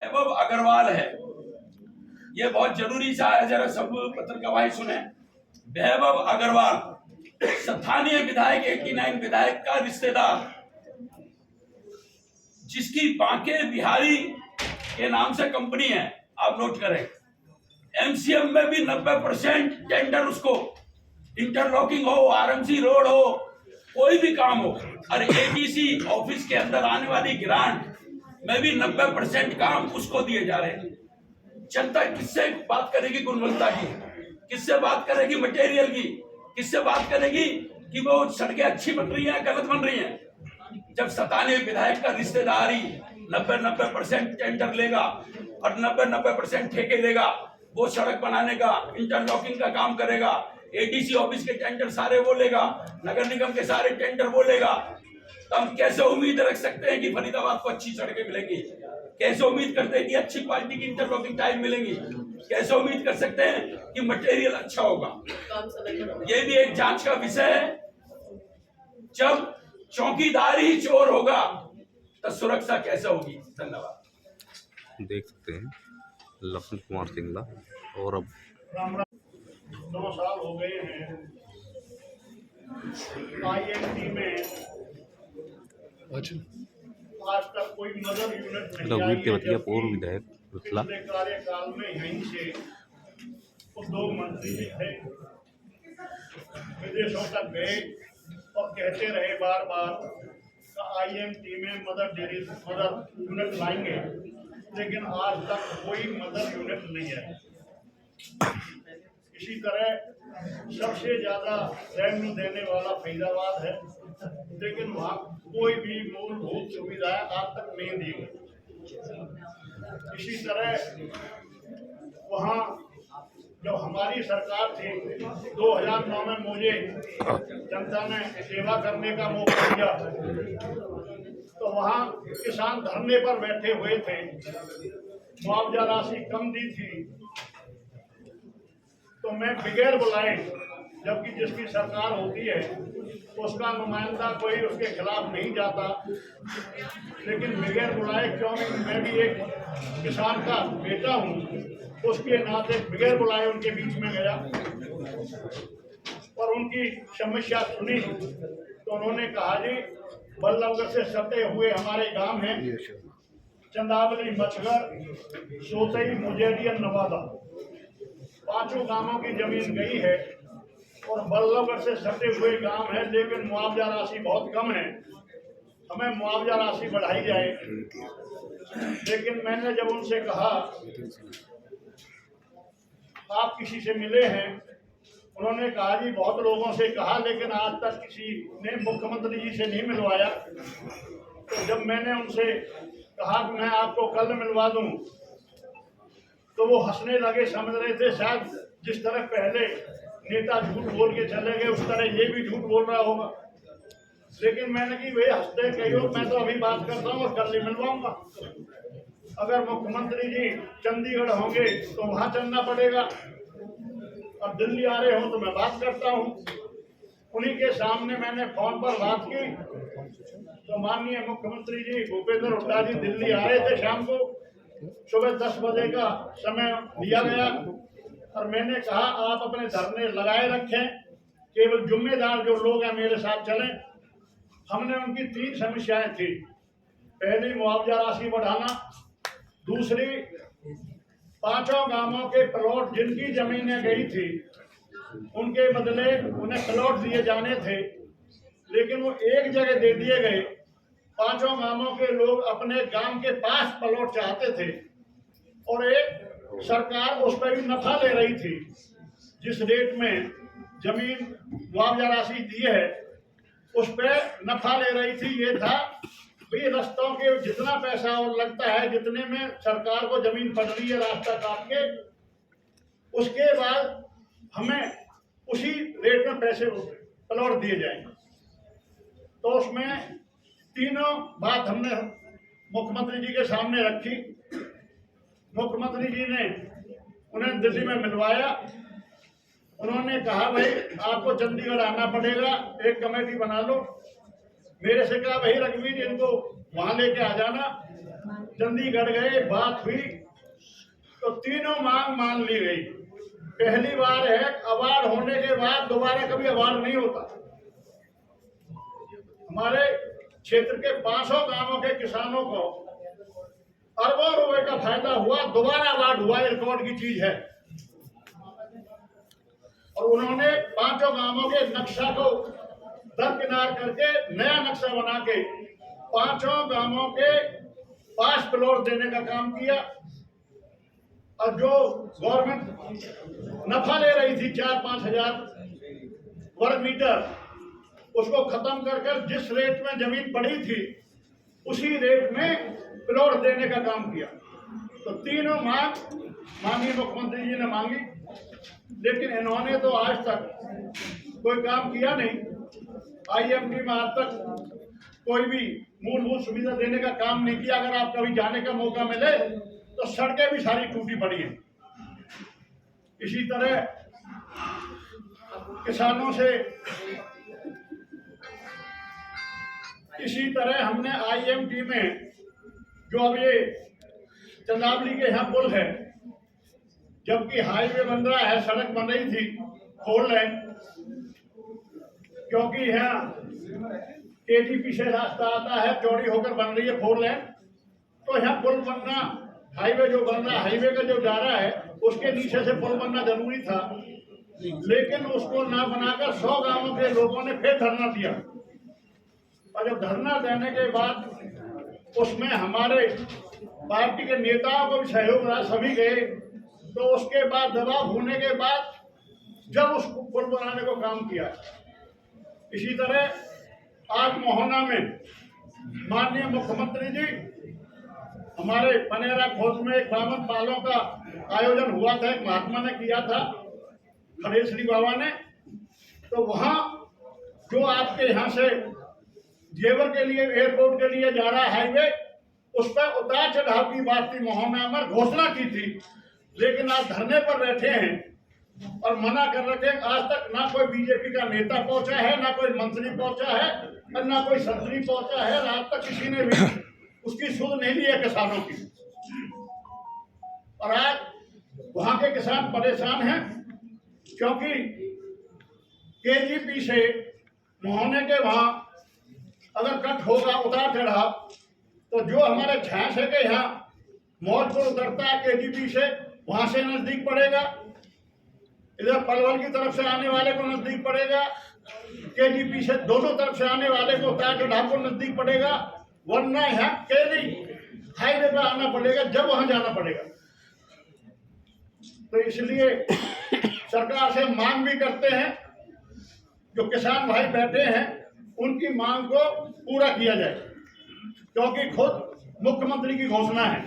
वैभव अग्रवाल है। ये बहुत जरूरी सा है, जरा सब पत्रकार भाई सुने। वैभव अग्रवाल स्थानीय विधायक 89 विधायक का रिश्तेदार, जिसकी बांके बिहारी के नाम से कंपनी है, आप नोट करें। एमसीएम में भी 90% टेंडर उसको, इंटरलॉकिंग हो, आरएमसी रोड हो, कोई भी काम हो, और एडीसी ऑफिस के अंदर आने वाली ग्रांट में भी 90% काम उसको दिए जा रहे हैं। जनता किससे बात करेगी गुणवत्ता की? किससे बात करेगी मटेरियल की? किससे बात करेगी कि वो सड़कें अच्छी बन रही हैं, गलत बन रही हैं? जब स्थानीय विधायक का रिश्तेदार ही 90% टेंडर लेगा और 90% ठेके लेगा, वो सड़क बनाने का, इंटरलॉकिंग का काम करेगा, एडीसी ऑफिस के टेंडर सारे वो लेगा, नगर निगम के सारे टेंडर वो लेगा, तो हम कैसे उम्मीद रख सकते हैं कि फरीदाबाद को अच्छी सड़कें मिलेंगी? कैसे उम्मीद करते हैं कि अच्छी क्वालिटी की इंटरलॉकिंग टाइल मिलेंगी? कैसे उम्मीद कर सकते हैं कि मटेरियल अच्छा होगा? ये भी एक जांच का विषय है। जब चौकीदार ही चोर होगा तो सुरक्षा कैसे होगी? धन्यवाद। देख सकते हैं लखन कुमार सिंगला। और अब 9 साल हो गए हैं आईएनटी में, आज तक कोई मदर यूनिट नहीं आई है। पूर्व विधायक पिछले कार्यकाल में यहीं से तो 2 मंत्री भी थे, विदेशों तक गए और कहते रहे बार बार आईएमटी में मदर यूनिट लाएंगे, लेकिन आज तक कोई मदर यूनिट नहीं है। इसी तरह सबसे ज्यादा रेवेन्यू देने वाला फरीदाबाद है, लेकिन वहाँ कोई भी मूलभूत सुविधाएं आज तक नहीं दी गई। इसी तरह वहाँ जब हमारी सरकार थी 2009 में, मुझे जनता ने सेवा करने का मौका दिया, तो वहाँ किसान धरने पर बैठे हुए थे, मुआवजा राशि कम दी थी, तो मैं बगैर बुलाए, जबकि जिसकी सरकार होती है उसका नुमाइंदा कोई उसके खिलाफ नहीं जाता, लेकिन बगैर बुलाए, क्योंकि मैं भी एक किसान का बेटा हूँ, उसके नाते बगैर बुलाए उनके बीच में गया और उनकी समस्या सुनी। तो उन्होंने कहा, जी बल्लभगढ़ से सटे हुए हमारे गांव हैं, चंदावली, मछगर, सोतई, मुजेरियन, नवादा, 5 गांवों की जमीन गई है और बल्लभगढ़ से सटे हुए गांव है, लेकिन मुआवजा राशि बहुत कम है। हमें मुआवजा राशि बढ़ाई जाए। लेकिन मैंने जब उनसे कहा, आप किसी से मिले हैं? उन्होंने कहा, जी बहुत लोगों से कहा, लेकिन आज तक किसी ने मुख्यमंत्री जी से नहीं मिलवाया। तो जब मैंने उनसे कहा कि मैं आपको कल मिलवा दूं, तो वो हंसने लगे, समझ रहे थे शायद जिस तरह पहले नेता झूठ बोल के चले गए, उस तरह ये भी झूठ बोल रहा होगा। लेकिन मैंने कि वे हंसते कहो, मैं तो अभी बात करता हूँ और कल ही मिलवाऊंगा। अगर मुख्यमंत्री जी चंडीगढ़ होंगे तो वहां चलना पड़ेगा, और दिल्ली आ रहे हो तो मैं बात करता हूँ। उन्हीं के सामने मैंने फोन पर बात की, तो माननीय मुख्यमंत्री जी भूपेंद्र हुड्डा जी दिल्ली आ रहे थे। शाम को सुबह 10 बजे का समय दिया गया और मैंने कहा, आप अपने धरने लगाए रखें, केवल जिम्मेदार जो लोग हैं मेरे साथ चलें। हमने उनकी 3 समस्याएं थी। पहली, मुआवजा राशि बढ़ाना। दूसरी, 5 गांवों के प्लॉट जिनकी जमीनें गई थी उनके बदले उन्हें प्लॉट दिए जाने थे, लेकिन वो एक जगह दे दिए गए। 5 गांवों के लोग अपने गांव के पास प्लॉट चाहते थे और एक सरकार उस पर भी नफा ले रही थी। जिस रेट में जमीन मुआवजा राशि दी है उस पर नफा ले रही थी। ये था भाई, रास्तों के जितना पैसा और लगता है, जितने में सरकार को जमीन पड़ रही है रास्ता काट के, उसके बाद हमें उसी रेट में पैसे प्लॉट दिए जाएंगे। तो उसमें तीनों बात हमने मुख्यमंत्री जी के सामने रखी। मुख्यमंत्री जी ने उन्हें दिल्ली में मिलवाया। उन्होंने कहा, भाई आपको चंडीगढ़ आना पड़ेगा, एक कमेटी बना लो। मेरे से कहा, भाई रघुवीर इनको वहां लेके आ जाना। चंडीगढ़ गए, बात हुई तो तीनों मांग मान ली गई। पहली बार है, अवार्ड होने के बाद दोबारा कभी अवार्ड नहीं होता। हमारे क्षेत्र के 500 गांवों के किसानों को अरबों रुपए का फायदा हुआ, दोबारा अवार्ड हुआ, रिकॉर्ड की चीज है। और उन्होंने 5 गांवों के नक्शा को दरकिनार करके नया नक्शा बना के 5 गांवों के 5 प्लॉट देने का काम किया। और जो गवर्नमेंट नफा ले रही थी 4-5 हजार वर्ग मीटर, उसको खत्म कर जिस रेट में जमीन पड़ी थी उसी रेट में प्लॉट देने का काम किया। तो तीनों मांग माननीय मुख्यमंत्री जी ने मांगी, लेकिन इन्होंने तो आज तक कोई काम किया नहीं। IMT में आज तक कोई भी मूलभूत सुविधा देने का काम नहीं किया। अगर आप कभी जाने का मौका मिले तो सड़कें भी सारी टूटी पड़ी हैं। इसी तरह किसानों से हमने IMT में जो अब ये चंदावली के यहाँ पुल है, जबकि हाईवे बन रहा है, सड़क बन रही थी 4 लेन, क्योंकि यहाँ KGP से रास्ता आता है, चौड़ी होकर बन रही है 4 लेन। तो यहाँ पुल बनना, हाईवे जो बन रहा है, हाईवे का जो जा रहा है उसके नीचे से पुल बनना जरूरी था, लेकिन उसको ना बनाकर 100 गांवों के लोगों ने फिर धरना दिया। और जब धरना देने के बाद उसमें हमारे पार्टी के नेताओं को भी सहयोग रहा, सभी गए। तो उसके बाद दबाव होने के बाद जब उस पुल बनाने को काम किया। इसी तरह आज मोहना में माननीय मुख्यमंत्री जी, हमारे पनेरा खोत में एक 52 पालों का आयोजन हुआ था, एक महात्मा ने किया था, खड़ेश्वरी बाबा ने। तो वहाँ जो आपके यहाँ से जेवर के लिए, एयरपोर्ट के लिए जा रहा हाईवे, उस पर उतार चढ़ाव की बात थी, मोहना में घोषणा की थी, लेकिन आज धरने पर बैठे हैं और मना कर रखे हैं। आज तक ना कोई बीजेपी का नेता पहुंचा है, ना कोई मंत्री पहुंचा है, और ना कोई मंत्री पहुंचा है। आज तक किसी ने भी उसकी सुध नहीं ली है किसानों की। और आज वहां के किसान परेशान हैं, क्योंकि KGP से मोहने के वहां अगर कट होगा उतार चढ़ाव, तो जो हमारे झांसे के यहाँ मौजपुर उतरता है KGP से, वहां से नजदीक पड़ेगा। इधर पलवल की तरफ से आने वाले को नजदीक पड़ेगा, KGP से दोनों तरफ से आने वाले को उतार चढ़ाव को नजदीक पड़ेगा। वरना यहाँ केरी हाईवे पर आना पड़ेगा, जब वहां जाना पड़ेगा। तो इसलिए सरकार से मांग भी करते हैं, जो किसान भाई बैठे हैं उनकी मांग को पूरा किया जाए, क्योंकि खुद मुख्यमंत्री की घोषणा है